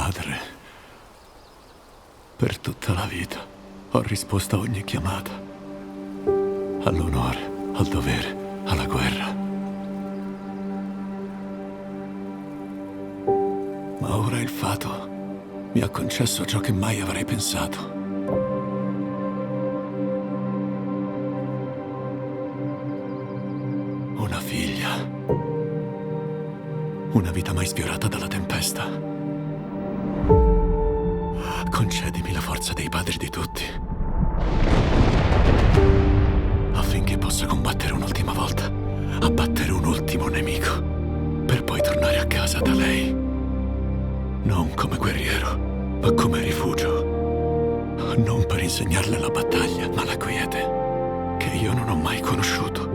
padre. Per tutta la vita ho risposto a ogni chiamata. All'onore, al dovere, alla guerra. Ma ora il fato mi ha concesso ciò che mai avrei pensato. Una figlia. Una vita mai sfiorata dalla tempesta. Concedimi la forza dei padri di tutti, affinché possa combattere un'ultima volta, abbattere un ultimo nemico, per poi tornare a casa da lei. Non come guerriero, ma come rifugio. Non per insegnarle la battaglia, ma la quiete, che io non ho mai conosciuto.